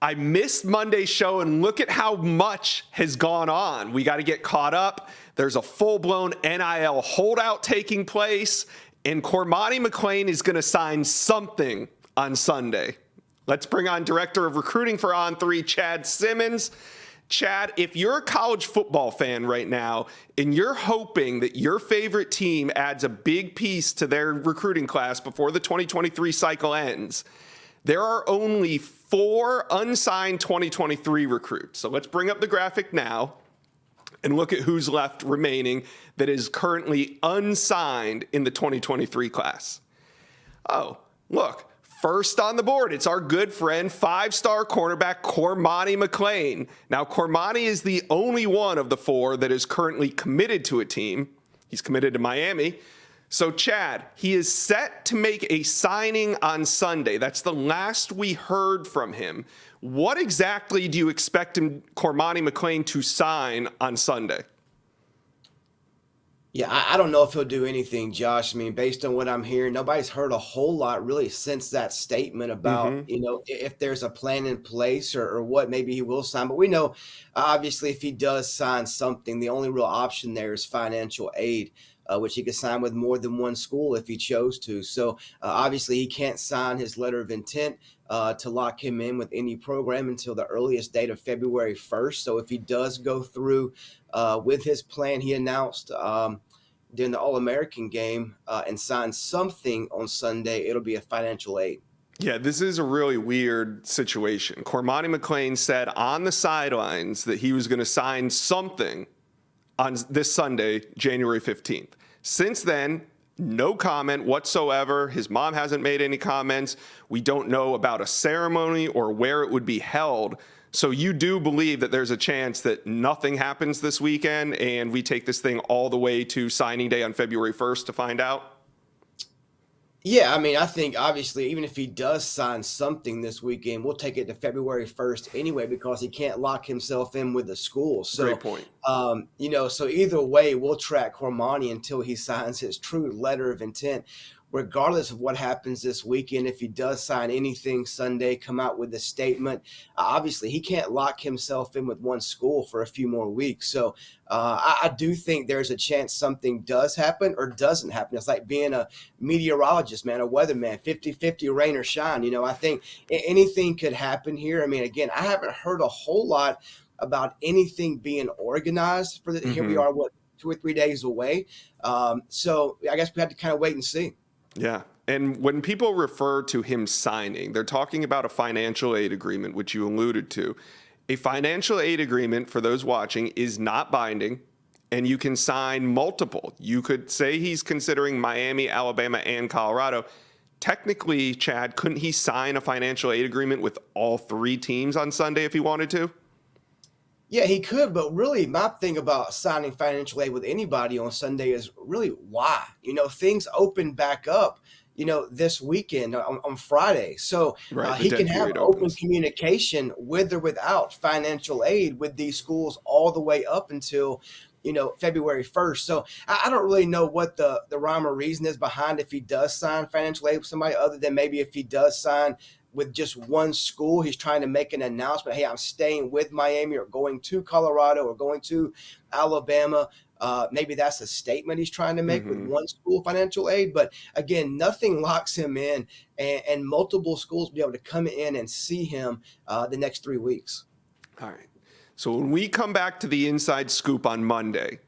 I missed Monday's show, and look at how much has gone on. We got to get caught up. There's a full-blown NIL holdout taking place, and Cormani McClain is going to sign something on Sunday. Let's bring on Director of Recruiting for On3, Chad Simmons. Chad, if you're a college football fan right now and you're hoping that your favorite team adds a big piece to their recruiting class before the 2023 cycle ends, there are only 4 unsigned 2023 recruits. So let's bring up the graphic now and look at who's left remaining that is currently unsigned in the 2023 class. Oh, look. First on the board, it's our good friend, 5-star cornerback Cormani McClain. Now, Cormani is the only one of the 4 that is currently committed to a team. He's committed to Miami. So, Chad, he is set to make a signing on Sunday. That's the last we heard from him. What exactly do you expect Cormani McClain to sign on Sunday? Yeah, I don't know if he'll do anything, Josh. I mean, based on what I'm hearing, nobody's heard a whole lot really since that statement about, if there's a plan in place or what maybe he will sign. But we know, obviously, if he does sign something, the only real option there is financial aid, which he could sign with more than one school if he chose to. So, obviously, he can't sign his letter of intent to lock him in with any program until the earliest date of February 1st. So if he does go through with his plan he announced during the All-American game and sign something on Sunday, it'll be a financial aid. Yeah, this is a really weird situation. Cormani McClain said on the sidelines that he was going to sign something on this Sunday, January 15th. Since then, no comment whatsoever. His mom hasn't made any comments. We don't know about a ceremony or where it would be held. So you do believe that there's a chance that nothing happens this weekend and we take this thing all the way to signing day on February 1st to find out? Yeah, I mean, I think obviously even if he does sign something this weekend, we'll take it to February 1st anyway because he can't lock himself in with the school. So, great point. So either way, we'll track Cormani until he signs his true letter of intent. Regardless of what happens this weekend, if he does sign anything Sunday, come out with a statement, obviously he can't lock himself in with one school for a few more weeks. So I do think there's a chance something does happen or doesn't happen. It's like being a meteorologist, man, a weatherman, 50-50 rain or shine. I think anything could happen here. I mean, again, I haven't heard a whole lot about anything being organized for the, Here we are, 2 or 3 days away. So I guess we have to kind of wait and see. Yeah. And when people refer to him signing, they're talking about a financial aid agreement, which you alluded to. A financial aid agreement, for those watching, is not binding, and you can sign multiple. You could say he's considering Miami, Alabama, and Colorado. Technically, Chad, couldn't he sign a financial aid agreement with all 3 teams on Sunday if he wanted to? Yeah, he could, but really my thing about signing financial aid with anybody on Sunday is really why? Things open back up, this weekend on Friday. So he can have open communication with or without financial aid with these schools all the way up until, February 1st. So I don't really know what the rhyme or reason is behind if he does sign financial aid with somebody other than maybe if he does sign with just one school, he's trying to make an announcement. Hey, I'm staying with Miami or going to Colorado or going to Alabama. Maybe that's a statement he's trying to make with one school financial aid. But again, nothing locks him in and multiple schools will be able to come in and see him the next 3 weeks. All right. So when we come back to the Inside Scoop on Monday,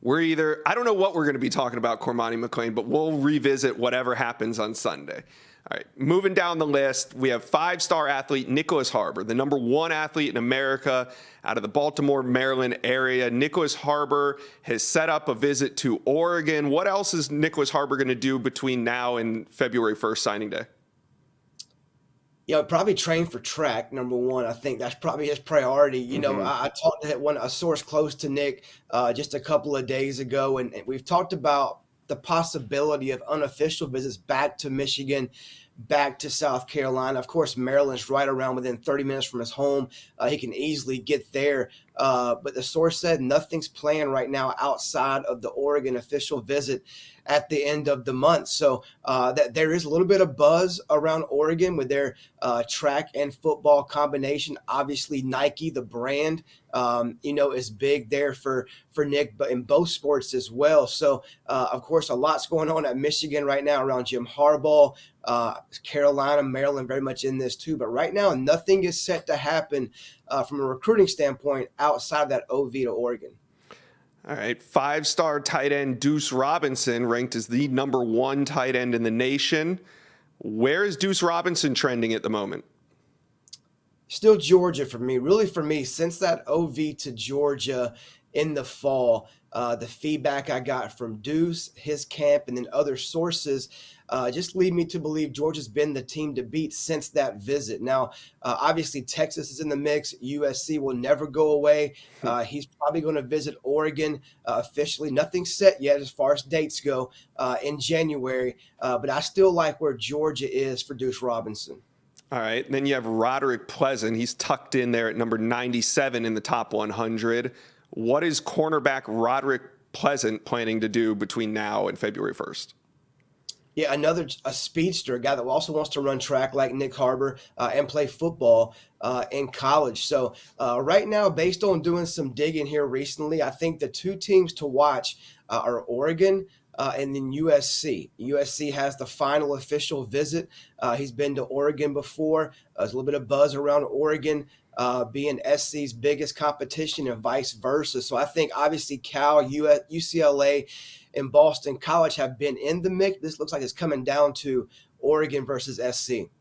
I don't know what we're going to be talking about Cormani McClain, but we'll revisit whatever happens on Sunday. All right, moving down the list, we have 5-star athlete Nycholes Harbor, the number 1 athlete in America out of the Baltimore, Maryland area. Nycholes Harbor has set up a visit to Oregon. What else is Nycholes Harbor going to do between now and February 1st signing day? Probably train for track, number 1. I think that's probably his priority. I talked to a source close to Nick just a couple of days ago, and we've talked about the possibility of unofficial visits back to Michigan, back to South Carolina. Of course, Maryland's right around within 30 minutes from his home. He can easily get there. But the source said nothing's planned right now outside of the Oregon official visit. at the end of the month. So that there is a little bit of buzz around Oregon with their track and football combination. Obviously, Nike, the brand, is big there for Nick, but in both sports as well. So, of course, a lot's going on at Michigan right now around Jim Harbaugh. Carolina, Maryland, very much in this too. But right now, nothing is set to happen from a recruiting standpoint outside of that OV to Oregon. All right, 5-star tight end Duce Robinson ranked as the number 1 tight end in the nation. Where is Duce Robinson trending at the moment? Still Georgia for me. Really for me, since that OV to Georgia in the fall, the feedback I got from Duce, his camp, and then other sources just lead me to believe Georgia's been the team to beat since that visit. Now, obviously, Texas is in the mix. USC will never go away. He's probably going to visit Oregon officially. Nothing set yet as far as dates go in January, but I still like where Georgia is for Duce Robinson. All right. Then you have Rodrick Pleasant. He's tucked in there at number 97 in the top 100. What is cornerback Rodrick Pleasant planning to do between now and February 1st? Yeah, a speedster, a guy that also wants to run track like Nick Harbor and play football in college. So right now, based on doing some digging here recently, I think the 2 teams to watch are Oregon and then USC. USC has the final official visit. He's been to Oregon before. There's a little bit of buzz around Oregon being SC's biggest competition and vice versa. So I think obviously Cal, UCLA, and Boston College have been in the mix. This looks like it's coming down to Oregon versus SC.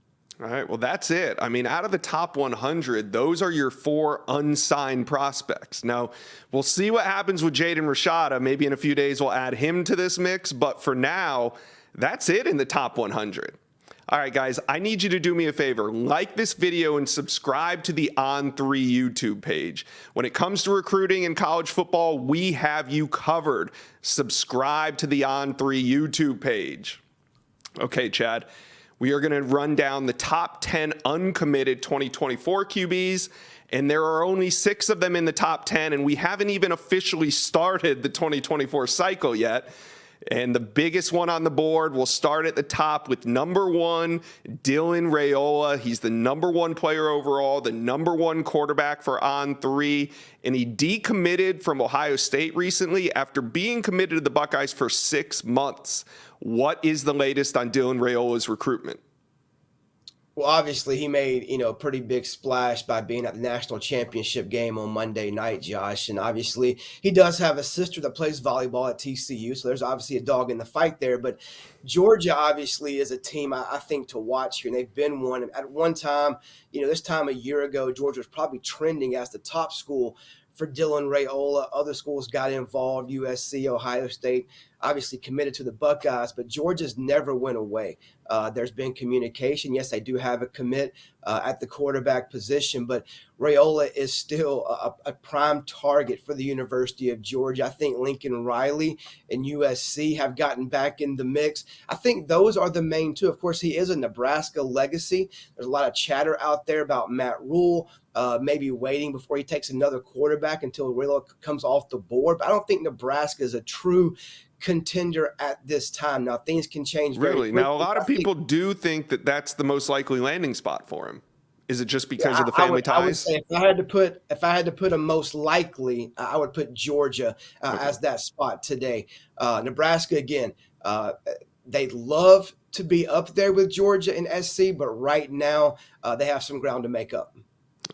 All right, well, that's it. I mean, out of the top 100, those are your 4 unsigned prospects. Now, we'll see what happens with Jaden Rashada. Maybe in a few days we'll add him to this mix, but for now, that's it in the top 100. All right, guys, I need you to do me a favor. Like this video and subscribe to the On3 YouTube page. When it comes to recruiting in college football, we have you covered. Subscribe to the On3 YouTube page. Okay, Chad, we are going to run down the top 10 uncommitted 2024 QBs, and there are only 6 of them in the top 10, and we haven't even officially started the 2024 cycle yet. And the biggest one on the board will start at the top with number 1, Dylan Raiola. He's the number 1 player overall, the number 1 quarterback for On3, and he decommitted from Ohio State recently after being committed to the Buckeyes for 6 months. What is the latest on Dylan Raiola's recruitment? Well, obviously, he made, a pretty big splash by being at the national championship game on Monday night, Josh. And obviously, he does have a sister that plays volleyball at TCU, so there's obviously a dog in the fight there. But Georgia, obviously, is a team I think to watch here. And they've been one. At one time, this time a year ago, Georgia was probably trending as the top school for Dylan Raiola. Other schools got involved, USC, Ohio State, obviously committed to the Buckeyes, but Georgia's never went away. There's been communication. Yes, they do have a commit at the quarterback position, but Raiola is still a prime target for the University of Georgia. I think Lincoln Riley and USC have gotten back in the mix. I think those are the main 2. Of course, he is a Nebraska legacy. There's a lot of chatter out there about Matt Rule, maybe waiting before he takes another quarterback until Raiola comes off the board. But I don't think Nebraska is a true contender at this time. Now, things can change very quickly. Now, a lot of people do think that that's the most likely landing spot for him. Is it just because of the family ties? I would say if I had to put a most likely, I would put Georgia as that spot today. Nebraska, again, they love to be up there with Georgia and SC, but right now they have some ground to make up.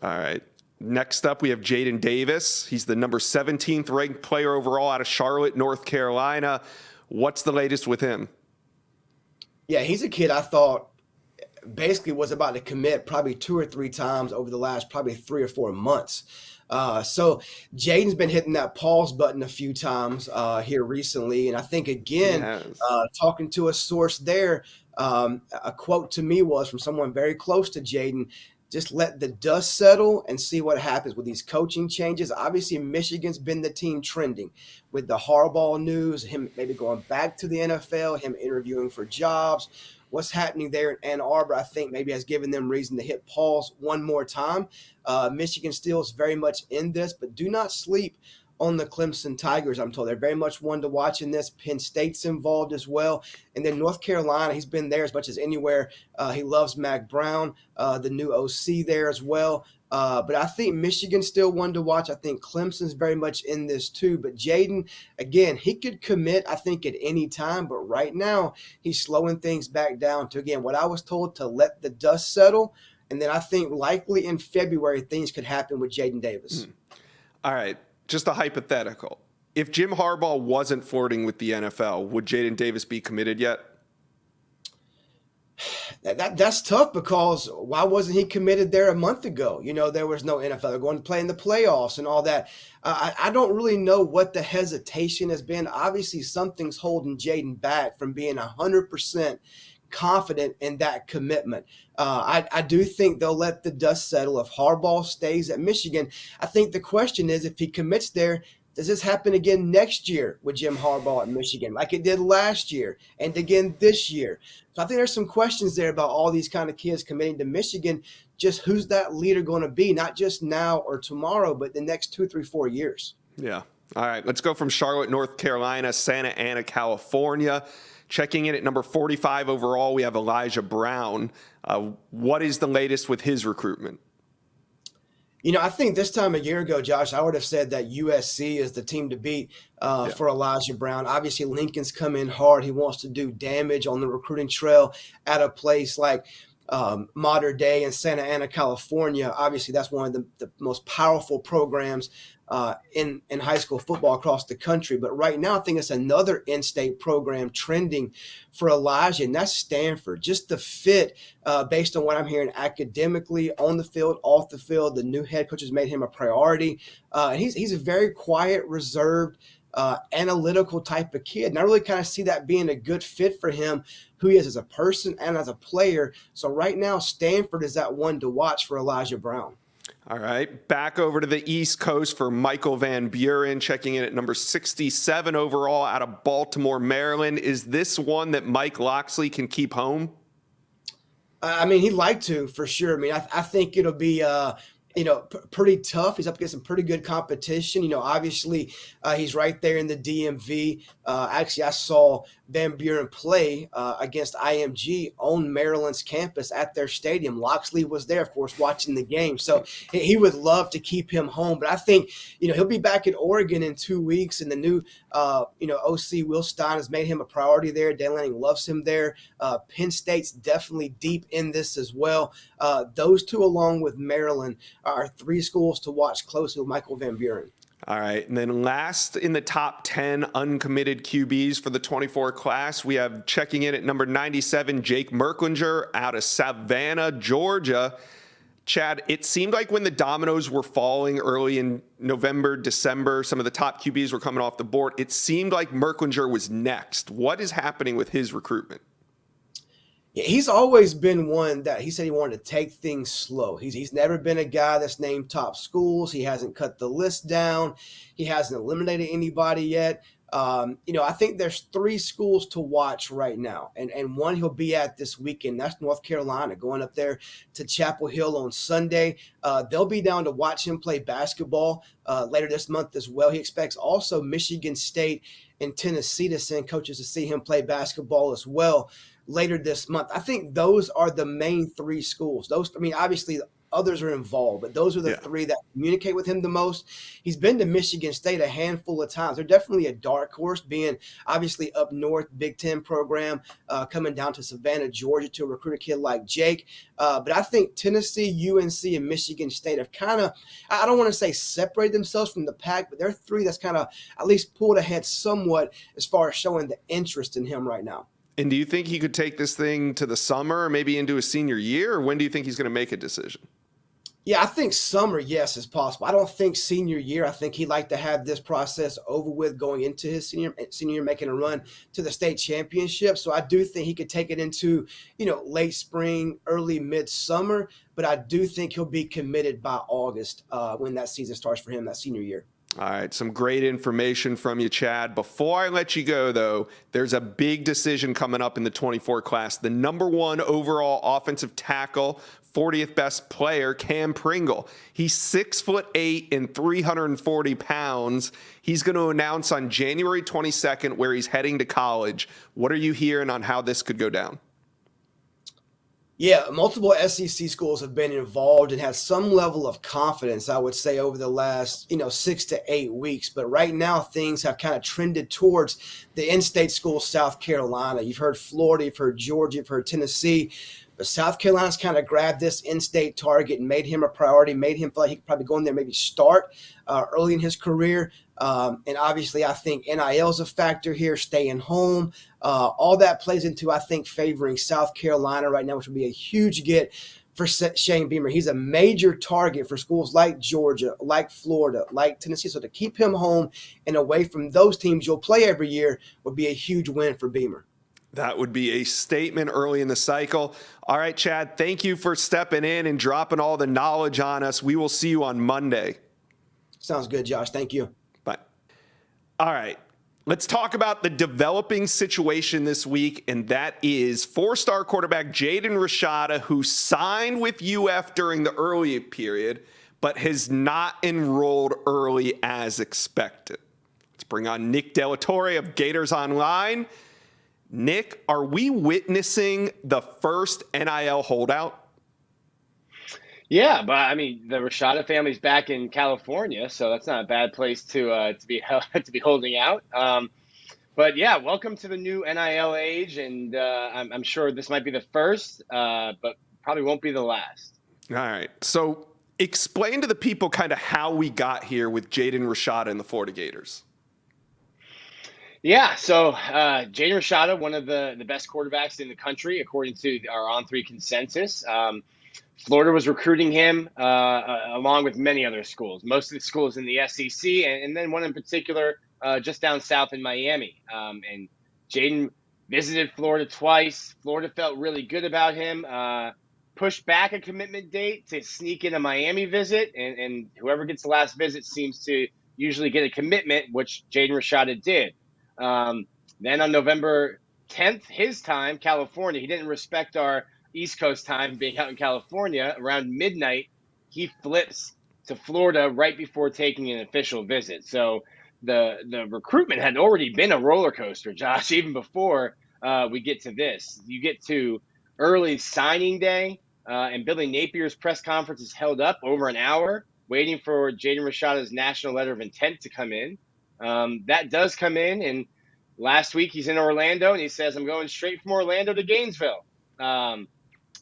All right. Next up, we have Jaydn Davis. He's the number 17th ranked player overall out of Charlotte, North Carolina. What's the latest with him? Yeah, he's a kid I thought basically was about to commit probably 2 or 3 times over the last probably 3 or 4 months. So Jaden's been hitting that pause button a few times here recently. And I think, again, talking to a source there, a quote to me was from someone very close to Jaden: just let the dust settle and see what happens with these coaching changes. Obviously, Michigan's been the team trending with the Harbaugh news, him maybe going back to the NFL, him interviewing for jobs. What's happening there in Ann Arbor, I think, maybe has given them reason to hit pause one more time. Michigan still is very much in this, but do not sleep on the Clemson Tigers, I'm told. They're very much one to watch in this. Penn State's involved as well. And then North Carolina, he's been there as much as anywhere. He loves Mac Brown, the new OC there as well. But I think Michigan's still one to watch. I think Clemson's very much in this too. But Jaydn, again, he could commit, I think, at any time. But right now, he's slowing things back down to, again, what I was told, to let the dust settle. And then I think likely in February, things could happen with Jaydn Davis. All right, just a hypothetical. If Jim Harbaugh wasn't flirting with the NFL, would Jaydn Davis be committed yet? That's tough, because why wasn't he committed there a month ago? There was no NFL. They're going to play in the playoffs and all that. I don't really know what the hesitation has been. Obviously, something's holding Jaydn back from being 100% confident in that commitment. I do think they'll let the dust settle if Harbaugh stays at Michigan. I think the question is, if he commits there, does this happen again next year with Jim Harbaugh at Michigan, like it did last year and again this year? So I think there's some questions there about all these kind of kids committing to Michigan. Just who's that leader going to be, not just now or tomorrow, but the next 2, 3, 4 years. Yeah. All right. Let's go from Charlotte, North Carolina, Santa Ana, California. Checking in at number 45 overall, we have Elijah Brown. What is the latest with his recruitment? I think this time a year ago, Josh, I would have said that USC is the team to beat for Elijah Brown. Obviously, Lincoln's come in hard. He wants to do damage on the recruiting trail at a place like Mater Dei in Santa Ana, California. Obviously, that's one of the most powerful programs in high school football across the country. But right now, I think it's another in-state program trending for Elijah, and that's Stanford. Just the fit, based on what I'm hearing academically, on the field, off the field. The new head coach has made him a priority. He's a very quiet, reserved, analytical type of kid. And I really kind of see that being a good fit for him, who he is as a person and as a player. So right now, Stanford is that one to watch for Elijah Brown. All right, back over to the East Coast for Michael Van Buren, checking in at number 67 overall out of Baltimore, Maryland. Is this one that Mike Locksley can keep home? He'd like to, for sure. I think it'll be pretty tough. He's up against some pretty good competition. Obviously, he's right there in the DMV. Actually, I saw Van Buren play against IMG on Maryland's campus at their stadium. Locksley was there, of course, watching the game. So he would love to keep him home. But I think, he'll be back in Oregon in 2 weeks, and the new, OC Will Stein has made him a priority there. Dan Lanning loves him there. Penn State's definitely deep in this as well. Those two, along with Maryland, are 3 schools to watch closely with Michael Van Buren. All right, and then last in the top 10 uncommitted QBs for the 24 class, we have checking in at number 97, Jake Merklinger out of Savannah, Georgia. Chad, it seemed like when the dominoes were falling early in November, December, some of the top QBs were coming off the board. It seemed like Merklinger was next. What is happening with his recruitment? Yeah, he's always been one that he said he wanted to take things slow. He's never been a guy that's named top schools. He hasn't cut the list down. He hasn't eliminated anybody yet. I think there's 3 schools to watch right now, and one he'll be at this weekend. That's North Carolina, going up there to Chapel Hill on Sunday. They'll be down to watch him play basketball later this month as well. He expects also Michigan State and Tennessee to send coaches to see him play basketball as well later this month. I think those are the main 3 schools. Obviously others are involved, but those are the 3 that communicate with him the most. He's been to Michigan State a handful of times. They're definitely a dark horse, being obviously up north, Big Ten program, coming down to Savannah, Georgia to recruit a kid like Jake. But I think Tennessee, UNC, and Michigan State have kind of, I don't want to say separated themselves from the pack, but they're 3 that's kind of at least pulled ahead somewhat as far as showing the interest in him right now. And do you think he could take this thing to the summer or maybe into his senior year? Or when do you think he's going to make a decision? Yeah, I think summer, yes, is possible. I don't think senior year. I think he'd like to have this process over with going into his senior year, making a run to the state championship. So I do think he could take it into, late spring, early midsummer. But I do think he'll be committed by August when that season starts for him, that senior year. All right, some great information from you, Chad. Before I let you go, though, there's a big decision coming up in the 24 class. The number 1 overall offensive tackle 40th best player, Kam Pringle. He's 6'8" and 340 pounds. He's going to announce on January 22nd where he's heading to college. What are you hearing on how this could go down? Yeah, multiple SEC schools have been involved and had some level of confidence, I would say, over the last, 6 to 8 weeks. But right now, things have kind of trended towards the in-state school, South Carolina. You've heard Florida, you've heard Georgia, you've heard Tennessee. But South Carolina's kind of grabbed this in-state target and made him a priority, made him feel like he could probably go in there, maybe start early in his career. And obviously, I think NIL is a factor here, staying home. All that plays into, I think, favoring South Carolina right now, which would be a huge get for Shane Beamer. He's a major target for schools like Georgia, like Florida, like Tennessee. So to keep him home and away from those teams you'll play every year would be a huge win for Beamer. That would be a statement early in the cycle. All right, Chad, thank you for stepping in and dropping all the knowledge on us. We will see you on Monday. Sounds good, Josh. Thank you. Bye. All right. Let's talk about the developing situation this week, and that is four-star quarterback Jaden Rashada, who signed with UF during the early period, but has not enrolled early as expected. Let's bring on Nick Delatorre of Gators Online. Nick, are we witnessing the first NIL holdout? Yeah, but I mean, the Rashada family's back in California, so that's not a bad place to be holding out. But yeah, welcome to the new NIL age, and I'm sure this might be the first, but probably won't be the last. All right, so explain to the people kind of how we got here with Jaydn Rashada and the Florida Gators. Yeah, so Jaydn Rashada, one of the best quarterbacks in the country, according to our On3 consensus. Florida was recruiting him along with many other schools, most of the schools in the SEC, and then one in particular just down south in Miami. And Jaydn visited Florida twice. Florida felt really good about him, pushed back a commitment date to sneak in a Miami visit, and whoever gets the last visit seems to usually get a commitment, which Jaydn Rashada did. Then on November 10th, his time, California, he didn't respect our East Coast time being out in California. Around midnight, he flips to Florida right before taking an official visit. So the recruitment had already been a roller coaster, Josh, even before we get to this. You get to early signing day, and Billy Napier's press conference is held up over an hour, waiting for Jaydn Rashada's national letter of intent to come in. That does come in, and last week he's in Orlando, and he says, I'm going straight from Orlando to Gainesville,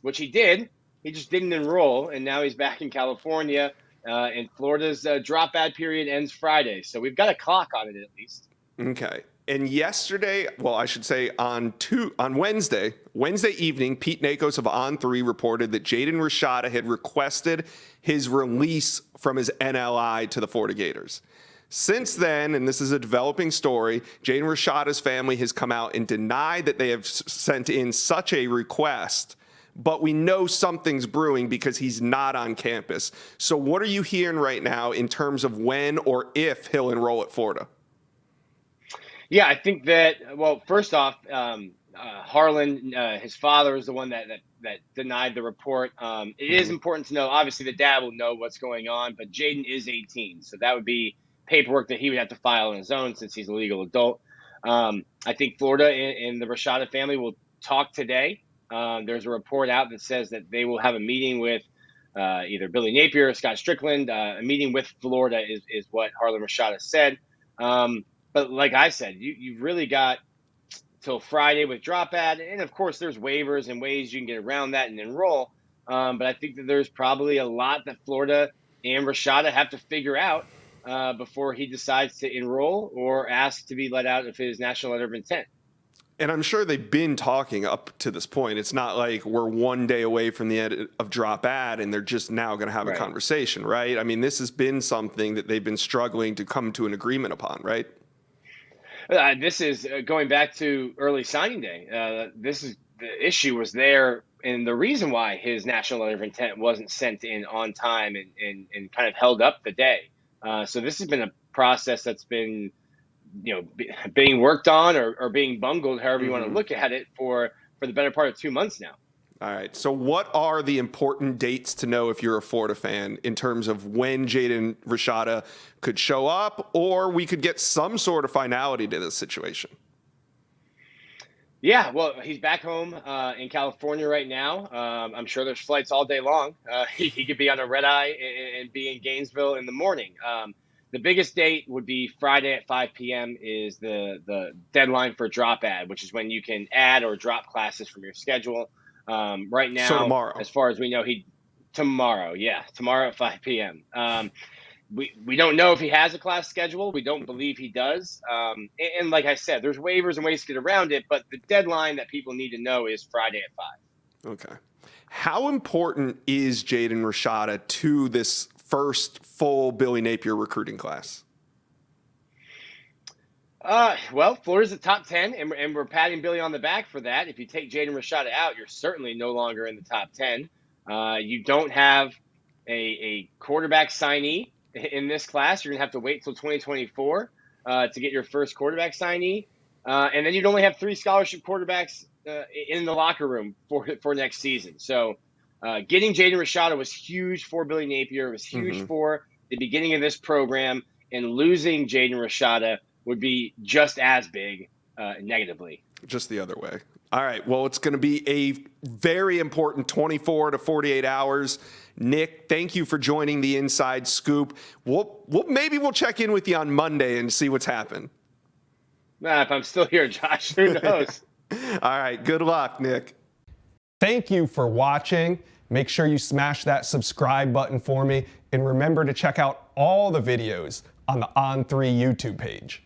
which he did. He just didn't enroll, and now he's back in California, and Florida's drop bad period ends Friday. So we've got a clock on it at least. Okay. And yesterday, well, I should say on Wednesday evening, Pete Nakos of On3 reported that Jaydn Rashada had requested his release from his NLI to the Florida Gators. Since then, and this is a developing story, Jaydn Rashada's family has come out and denied that they have sent in such a request, but we know something's brewing because he's not on campus. So what are you hearing right now in terms of when or if he'll enroll at Florida? Yeah, I think that, well, first off, Harlan, his father, is the one that denied the report. It is important to know, obviously the dad will know what's going on, but Jaydn is 18, so that would be paperwork that he would have to file on his own since he's a legal adult. I think Florida and the Rashada family will talk today. There's a report out that says that they will have a meeting with either Billy Napier or Scott Strickland. A meeting with Florida is what Harlan Rashada said. But like I said, you've really got till Friday with drop ad. And of course, there's waivers and ways you can get around that and enroll. But I think that there's probably a lot that Florida and Rashada have to figure out before he decides to enroll or ask to be let out of his national letter of intent. And I'm sure they've been talking up to this point. It's not like we're one day away from the end of drop ad and they're just now going to have a conversation, right? I mean, this has been something that they've been struggling to come to an agreement upon, right? This is going back to early signing day. The issue was there, and the reason why his national letter of intent wasn't sent in on time and kind of held up the day. So this has been a process that's been, being worked on or being bungled, however you want to look at it, for the better part of 2 months now. All right. So what are the important dates to know if you're a Florida fan in terms of when Jaden Rashada could show up, or we could get some sort of finality to this situation? Yeah, well, he's back home in California right now. I'm sure there's flights all day long. He could be on a red eye and be in Gainesville in the morning. The biggest date would be Friday at 5 p.m. is the deadline for drop add, which is when you can add or drop classes from your schedule. Right now, So tomorrow. as far as we know, tomorrow at 5 p.m. We don't know if he has a class schedule. We don't believe he does. And like I said, there's waivers and ways to get around it, but the deadline that people need to know is Friday at 5. Okay. How important is Jaden Rashada to this first full Billy Napier recruiting class? Well, Florida's the top 10, and we're patting Billy on the back for that. If you take Jaden Rashada out, you're certainly no longer in the top 10. You don't have a quarterback signee in this class. You're going to have to wait till 2024 to get your first quarterback signee. And then you'd only have 3 scholarship quarterbacks in the locker room for next season. So getting Jaden Rashada was huge for Billy Napier. It was huge for the beginning of this program. And losing Jaden Rashada would be just as big negatively. Just the other way. All right. Well, it's going to be a very important 24 to 48 hours. Nick, thank you for joining the Inside Scoop. Maybe we'll check in with you on Monday and see what's happened. If I'm still here, Josh, who knows? All right. Good luck, Nick. Thank you for watching. Make sure you smash that subscribe button for me. And remember to check out all the videos on the On3 YouTube page.